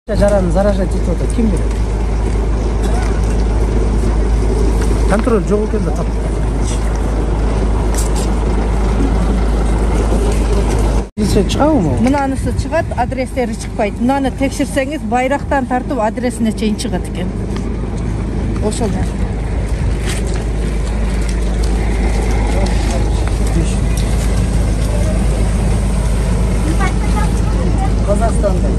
Жараны заражать етіп отыр, кім береді? Контроль жоқ екен де тап. Шығамы ма? Мынанысы шығады, адрестері шықпайды. Мынаны текшірсеңіз, байрақтан тартып адресіне чейін шығады екен. Ошол нәрсе. Қазақстанда.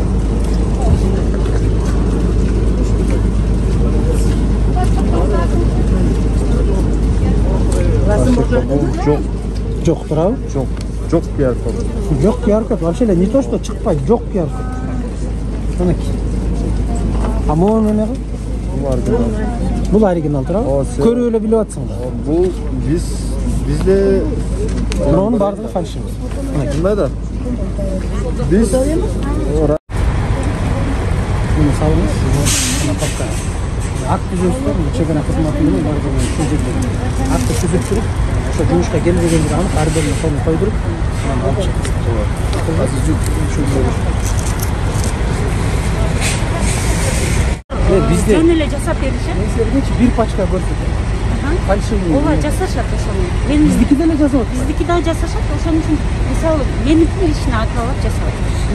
Жоқ тұрау? Жоқ QR-код. Жоқ QR-код. Вообще не то, что шықпайды, жоқ QR-код. А мұны не қыл? Бұл оригинал тұрау? Көріп біліп атсың ба? Бұл бізде... Бұның бардығы фальшивый. Кімді? Біз... Bunu salınız. Aklı göster, çekene kısmatını bardığını çözüldü. Aklı çözüldürüp, şu жұмышқа gelmegендер alıp, әрбіріне соны қойдырып, соны алып шығасыз. Bizde... Жөн эле жасап беришет. Bir пачка көрсөтөт. Фальшивый. Ооба жасашат ошону. Биздики деле жасап атат. Биздики да жасашат. Ошон үчүн мисалы меникини ишине аталып жасап.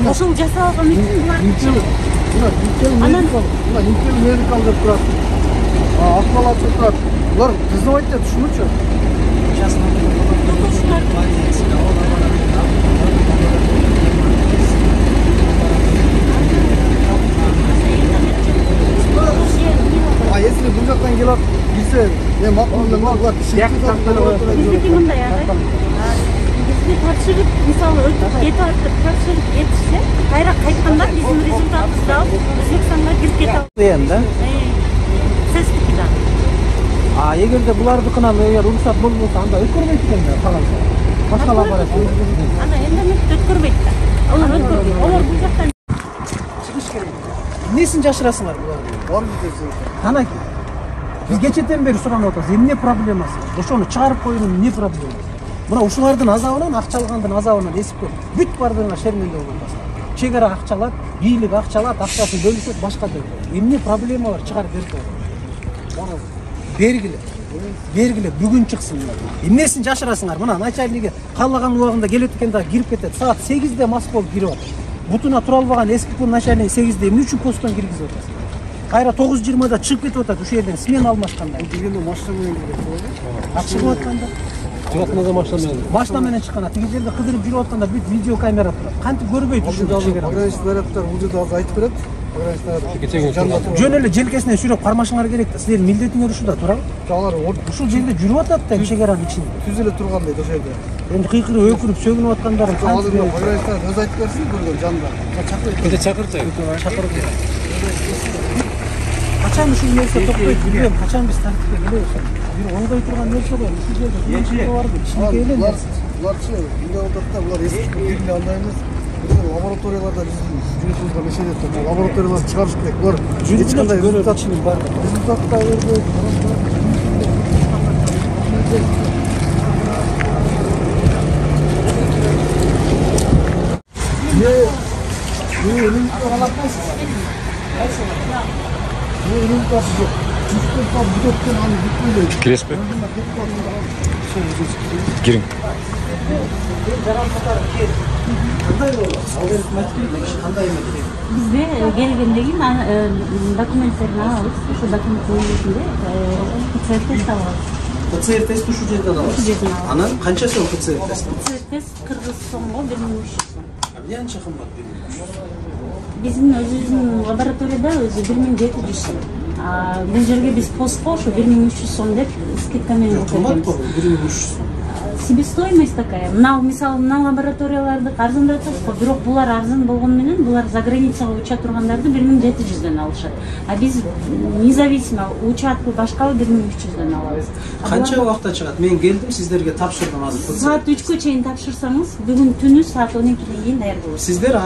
Ошол жасап алган үчүн булар Медикал деп турат. Акмалат деп турат. Булар кызмайт деп түшүнүчү. А если бул жактан келип билсе, мен макулдуу булар биздики мындай ага. Бизди тапшырып, мисалы тапшырып этишсе, кайра кайтканда биздин результатыбызды алып, Өзбекстанга кирип кете алат. Да? Сездики да. А эгерде булардыкынан уруксат болбосо, анда өткөрбөйт экен да, калганча. Башка лаборатория. Ана эндемек өткөрбөйт да. Алар өткөрбөйт. Алар бул жактан Чыгыш керек. Несин жашырасыңар буларды? Бар десе. Канаки. Биз кечеден бери суранып атабыз, эмне проблемасы? Ошону чыгарып коюунун эмне проблемасы? Мына ушулардын азабынан, акча алгандын азабынан эсип көрүп, бүт бардыгына шерменде болуп атасың. Чегара акчалат, бийлик акчалат, акчасын бөлүшөт, башка деп. Эмне проблема бар, чыгарып берип коет. Бергиле, бүгүн чыксын. Эмнесин жашырасыңар? Мына начальниги каалаган убагында келет экен да кирип кетет. Саат 8-де мас болуп кирип атат. Бутуна тура албаган СПП начальниги 8-де эмне үчүн посттон киргизип атасың? Кайра 9:20-да чыгып кетип атат, ушул жерден смена алмашканда. Дегенде машина менен кирет. Чыгып атканда Жуатнада машина менен. Машина менен чыккан. Тиги жерде кыдырып жүрүп атканда бүт видео камера турат. Кантип көрбөйт ушул чегара. Организаторлар бул жерде азыр айтып берет. Жөн эле желкесинен сүйрөп кармашыңар керек да. Силердин милдетиңер ушуда турабы? Алар Ушул жерде жүрүп атат да чегаранын ичинде. түз эле турган дейт ошол жерде. Эми кыйкырып өкүрүп сөгүнүп аткандарын Азыр организаторлар өз айтып берсин, көргөн жанда. Чакырып. Качан ушул нерсе токпойт билбейм, качан биз тартипке келебиз. Бир оңдой турган нерсе бар, ушул жерде кийинчилиги барбы? Кичинекей эле нерсе. Буларчы эмне болуп атат да, булар эски биринде андай эмес. Лабораторияларда биздин жүрүшүбүзгө мешелет. Лабораторияларды чыгарыш керек. Булар эч кандай результат бар. Результат да бербейт. Кіресіз бе? Girin. Bizde gelgenden keyin dokumentlerini alırız. Şu dokumentlerin içinde PCR test alırız. PCR testi şu yerden alırız. Ana kança so'm PCR testi? PCR test 40 so'mga 1300 so'm. Yancha qimmat 1300. Bizim özümüzün laboratoriyada özü 1700 so'm. Bu yerga biz postga shu 1300 so'm deb skidkaмен qimmat bu 1300 so'm. Себестоимость такая. Мисалы, лабораторияларды арзандатат, бирок булар арзан болгону менен булар за границага уча тургандарды 1700дөн алышат. А биз независимо учатпы башкабы 1300дөн алабыз. Канча убакта чыгат? Мен келдим, сиздерге тапшырдым азыр. Саат 3кө чейин тапшырсаңыз, бүгүн түнү саат 12ге чейин даяр болот. Сиздер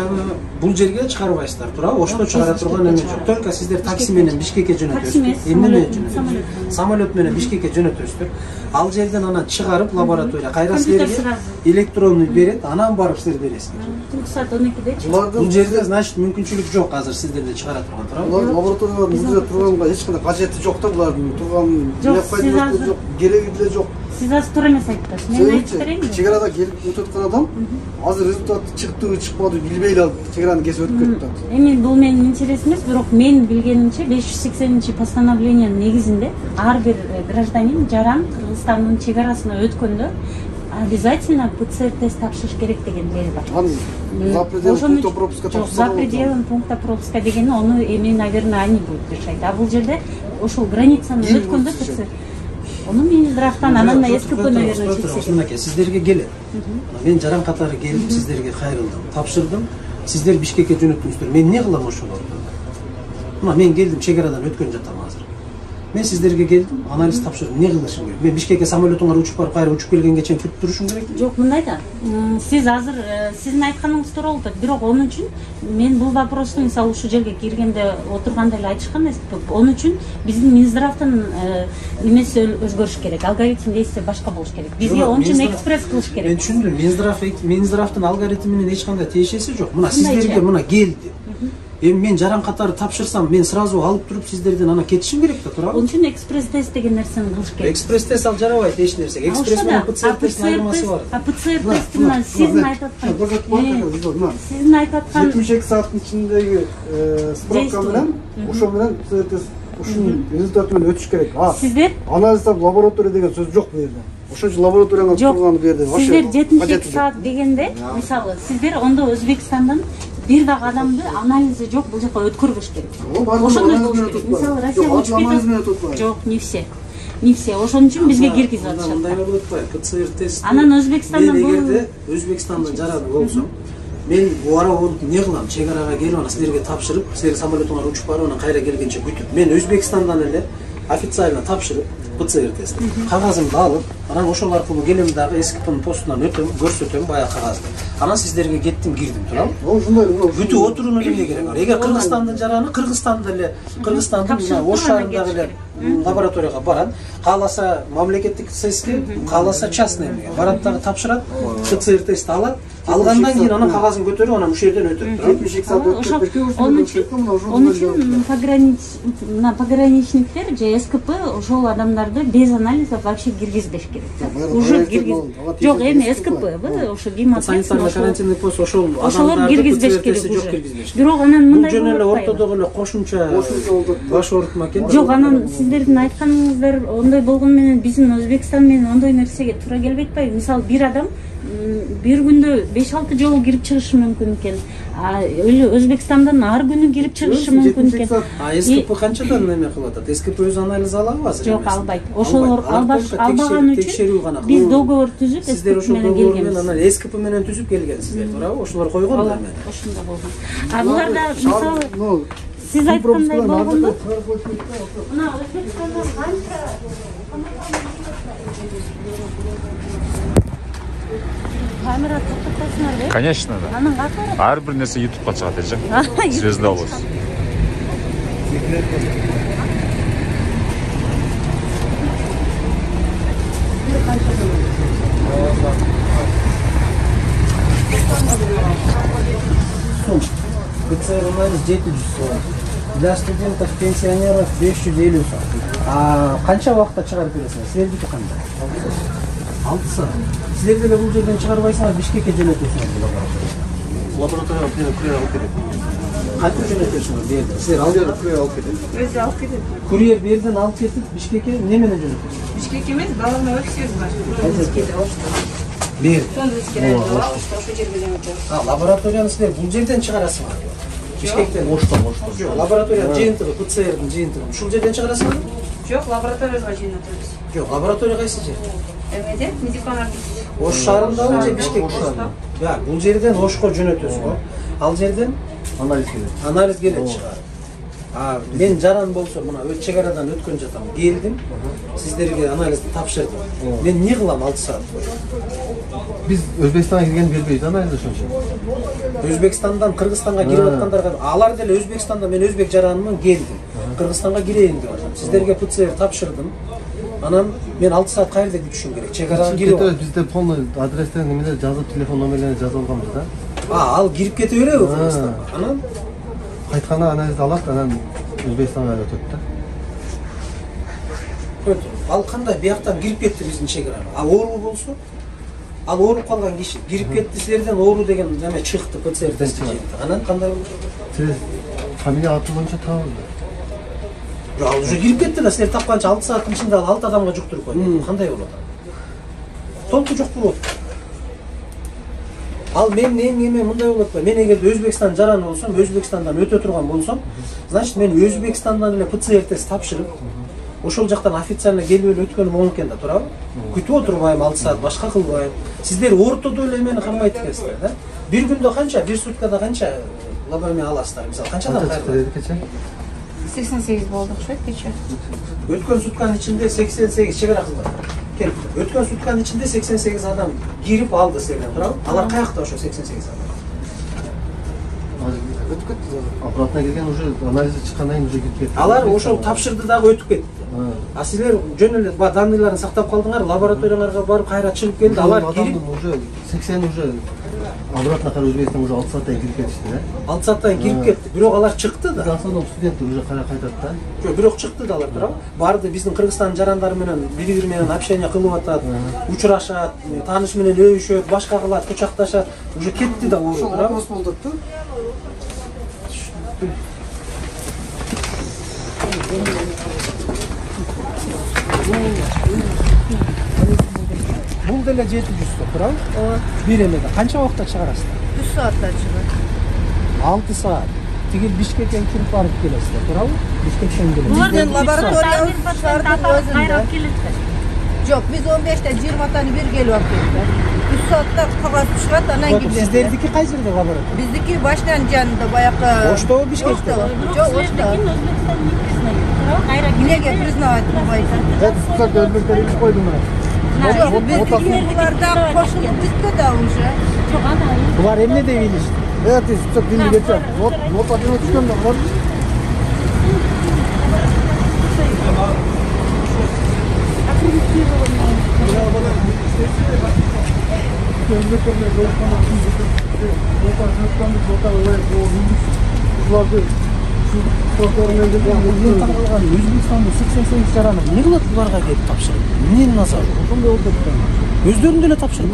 бул жерге чыгарбайсыздар, туурабы? Ошто чыгара турган эме жок. Только сиздер такси менен Бишкекке жөнөтөсүздөр. Самолет менен Бишкекке жөнөтөсүздөр. Ал жерден анан чыгарып лаборатория эле кайра Компьютер силерге сразу. электронный берет, анан барып силер бересиңер. Түнкү саат 12-дечи. Бул жерде значит мүмкүнчүлүк жок азыр сиздерде чыгара турган, туурабы? Булар лабораториялардын бул жерде турганга эч кандай кажети жок да, булардын турган Жок, сиз да азыр- жок, кереги деле жок. Сиз азыр туура эмес айтып атасыз. Мен айтып берейинби? Чегарада келип өтүп аткан адам азыр результат чыктыбы чыкпадыбы билбей эле чегараны кесип өтүп кетип атат. Эми бул менин интерес эмес, бирок мен билгенимче 580 постановлениянын негизинде ар бир гражданин жаран Кыргызстандын чегарасына өткөндө обязательно ПЦР тест тапшырыш керек деген бери бар. Анын за пределом пункта пропуска Жок, за пределом пункта пропуска дегени ону эми, наверное, они будут решать. А бул жерде ошол границаны Эл өткөндө будет ПЦР. Ону Минздравтан, анан СКП, наверное, чексек. Мынакей, сиздерге келет. Мен жаран катары келип сиздерге кайрылдым, тапшырдым. Сиздер Бишкекке жөнөттүңүздөр. Мен эмне кылам ошолорду? Мына мен келдим, чегарадан өткөн жатам азыр. Мен сиздерге келдим, анализ тапшырдым. Эмне кылышым керек? Мен Бишкекке самолетуңар учуп барып, кайра учуп келгенге чейин күтүп турушум керек? Жок, мындай да. Сиз азыр сиздин айтканыңыз туура болуп атат. Бирок onun үчүн мен бул вопросту мисалы ушул жерге киргенде отурганда эле айтышкан эсептеп. Onun үчүн биздин Минздравдын эмеси өзгөрүш керек. Алгоритм действия башка болуш керек. Бизге onun үчүн экспресс кылыш керек. Мен түшүндүм. Минздравдын алгоритми менен эч кандай тиешеси жок. Мына сиздерге мына келди. Эми мен жаран катары тапшырсам, мен сразу алып туруп сиздерден ана кетишим керек да, туурабы? Onun үчүн экспресс тест деген нерсени кылыш керек. Экспресс тест ал жарабайт эч нерсе. Экспресс менен ПЦР тест айырмасы бар. А ПЦР тестин сиздин айтып аткан. Сиздин айтып аткан 72 сааттын ичиндеги справка менен ошол менен ПЦР тест ушунун результаты менен өтүш керек. Сиздер Анализ тап лаборатория деген сөз жок бу жерде. Ошол үчүн лабораторияга турганы бу жерде. Сиздер 72 саат дегенде, мисалы, сиздер ондо Өзбекстандан бир дагы адамды анализи жок бул жака өткөрбөш керек. Ошондой болуш керек. Мисалы, Россияга учуп кетип. Жок, не все. Не все. Ошон үчүн бизге киргизип атышат. Мындай болуп атпайбы? ПЦР тест. Анан Өзбекстандан Мен бул эгерде Өзбекстандан жараны болсом, мен буара болуп эмне кылам? Чегарага келип ана силерге тапшырып, силер самолетуңар учуп барып, анан кайра келгенче күтүп. Мен Өзбекстандан эле официально тапшырып, ПЦР тест. Кагазымды алып, анан ошол аркылуу келем дагы СКПнын постунан өтөм, көрсөтөм баягы кагазды. Анан сиздерге кеттим, кирдим, туурабы? Ошондой Бүтүп отурууну эмне керек бар? Эгер Кыргызстандын жараны Кыргызстанда эле, Кыргызстандын Ош шаарындагы эле лабораторияга барат, кааласа мамлекеттик ССК, кааласа частный барат дагы тапшырат, ПЦР тест алат, алгандан кийин анан кагазын көтөрүп, анан ушул жерден өтөт. 72 саат өтүп кетти. Onun için пограничниктер же СКП ошол адамдарды без анализов вообще киргизбеш керек. Уже киргиз. Жок, эми СКП, ошо гимн Санитарный карантинный пост ошол ошолор киргизбеш керек уже. Бирок анан Бул мындай жөн эле болуп ортодогу эле кошумча баш оорутма экен. Жок, анан сиздердин айтканыңыздар ондой болгону менен биздин Өзбекстан менен ондой нерсеге туура келбей атпайбы? Мисалы, бир адам бир күндө 5-6 жолу кирип чыгышы мүмкүн экен. Өзбекстандан ар күнү кирип чыгышы мүмкүн экен. СКП канчадан эме кылып атат? СКП өз анализ алабы азыр? Жок, албайт. Ошолор албаган үчүн биз договор түзүп сиздер ошол менен договор менен келгенбиз. анан СКП менен түзүп келгенсиздер, туурабы? Ошолор койгон да эме. Ошондой болгон. А буларда мисалы сиз айткандай болгондо мына Өзбекстандан канча камера токтотосуңар, Конечно, да. анан катары Ар бир нерсе YouTube'га чыгат эже. Звезда болосуз. ПЦР анализ 700 сом. Для студентов, пенсионеров 550 сом. А канча убакытта чыгарып бересиңер? Силердики кандай? 6 саат. Силер деле бул жерден чыгарбайсыңар, Бишкекке жөнөтөсүңөр бул лабораторияга курьер алып кетет. Кантип жөнөтөсүңөр берди? Силер алып курьер алып кетет. Өзү алып кетет. Курьер берден алып кетип Бишкекке эмне менен жөнөтөсүңөр? Бишкек эмес, баламда өксөз бар. Бер. Ошол жерге жөнөтөбүз. Лабораторияны силер бул жерден чыгарасыңар. Бишкектен. Ошто. Лабораториянын жыйынтыгы, ПЦРдин жыйынтыгы ушул жерден чыгарасыңар? Жок, лабораторияга жөнөтөбүз. Жок, лаборатория кайсы жер? Эмеде, медикалар. Ош шаарындабы же Бишкекте? Я, бул жерден Ошко жөнөтөсүз го. Ал жерден анализ келет. анализ келет чыгар. Мен жаран болсо мына чегарадан өткөн жатам. Келдим. Сиздерге анализди тапшырдым. Мен эмне кылам 6 саат бою? Биз Өзбекстанга кирген бербейт анализ ошончо. Өзбекстандан Кыргызстанга кирип аткандарга алар деле Өзбекстанда мен өзбек жаранымын келдим. Кыргызстанга кирейин деп атам. Сиздерге ПЦР тапшырдым. Анан мен 6 саат кайерде күтүшүм керек? Чек арадан кирип алып. Бизде полный адрестен немелер жазып, телефон номерлерин жазып алганбыз да. Ал кирип кете береби Кыргызстанга? Анан Кайтканда анализди алат, анан Өзбекстанга өтөт да. ал кандай бияктан кирип кетти биздин чек арага? Ал оору болсо, ал ооруп калган киши кирип кетти, силерден оору деген неме чыкты, ПЦР тести чыкты. Анан кандай болду? Сиз фамилия аты боюнча табылды. Ал уже кирип кетти да, силер тапканча 6 сааттын ичинде ал 6 адамга жуктуруп койду. Кандай болот? Толку жок болот. Ал мен эме мындай болот да. Мен эгерде Өзбекстан жараны болсом, Өзбекстандан өтө турган болсом, значит мен Өзбекстандан эле ПЦР тест тапшырып, ошол жактан официально келип эле өткөнүм оң экен да, туурабы? Күтүп отурбайм 6 саат, башка кылбайм. Сиздер ортодо эле эмени кармайт экенсиздер да. Бир күндө канча, бир суткада канча лаборатория аласыздар? Мисалы канчадан кайрылат? 88 болду окшойт кече. Өткөн сутканын ичинде 88 чек ара кызмат. Келип. Өткөн сутканын ичинде 88 адам кирип алды силерден, туурабы? Алар каякта ошо 88 адам? Өтүп кетти да. Обратно келген уже анализди чыккандан кийин уже кетип кетти. Алар ошол тапшырды дагы өтүп кетти. А силер жөн эле данныйларын сактап калдыңар, лабораторияңарга барып кайра чыгып келди, алар кирип уже 80 уже обратно кайра Өзбекстанга уже 6 сааттан кирип кетишти да. 6 сааттан кирип кетти. Бирок алар чыкты да. Biz основном студенттер уже кайра кайтат да. Жок, бирок чыкты да алар, туурабы? Барды биздин Кыргызстандын жарандары менен бири-бири менен общение кылып атат, учурашат, тааныш менен өбүшөт, башка кылат, кучакташат. Уже кетти да оору, туурабы? Вопрос болду да. Бул деле 700 туурабы? Ооба. Бир эмеде канча убакытта чыгарасыздар? 3 саатта чыгат. 6 саат. Тигил Бишкекке кирип барып келесиздер, туурабы? Бишкектен келет. Булардын лаборатория шаардын өзүндө. кайрылып келет. Жок, биз 15-те 20-таны бир келип алып келдик. 3 саатта кагаз түшүрөт, анан кийин. Сиздердики кай жерде лаборатория? Биздики Башнян жанында баягы. Оштобу, Бишкекте? Жок, Ошто. Өзбекстан не признает. Кайра Эмнеге признавать кылбайт? Кстати, Өзбектер иш койду мына. Жок, биздикилерда кошулуп бүттү да уже. Жок, ана. Булар эмне деп билишти? Evet, çok dinli geçer. Not adına çıkıyorum da var. Өзбекстанда 88 жараны не кылат буларга келип тапшырып? Эмненин назары? Ошондой болуп кетти. Өздөрүн деле тапшырып.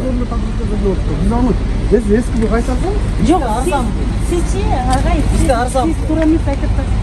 Biz onu eski bir kaytarsan Жок, сизчи, агай, Бизде арзан. сиз туура эмес айтып атасыз.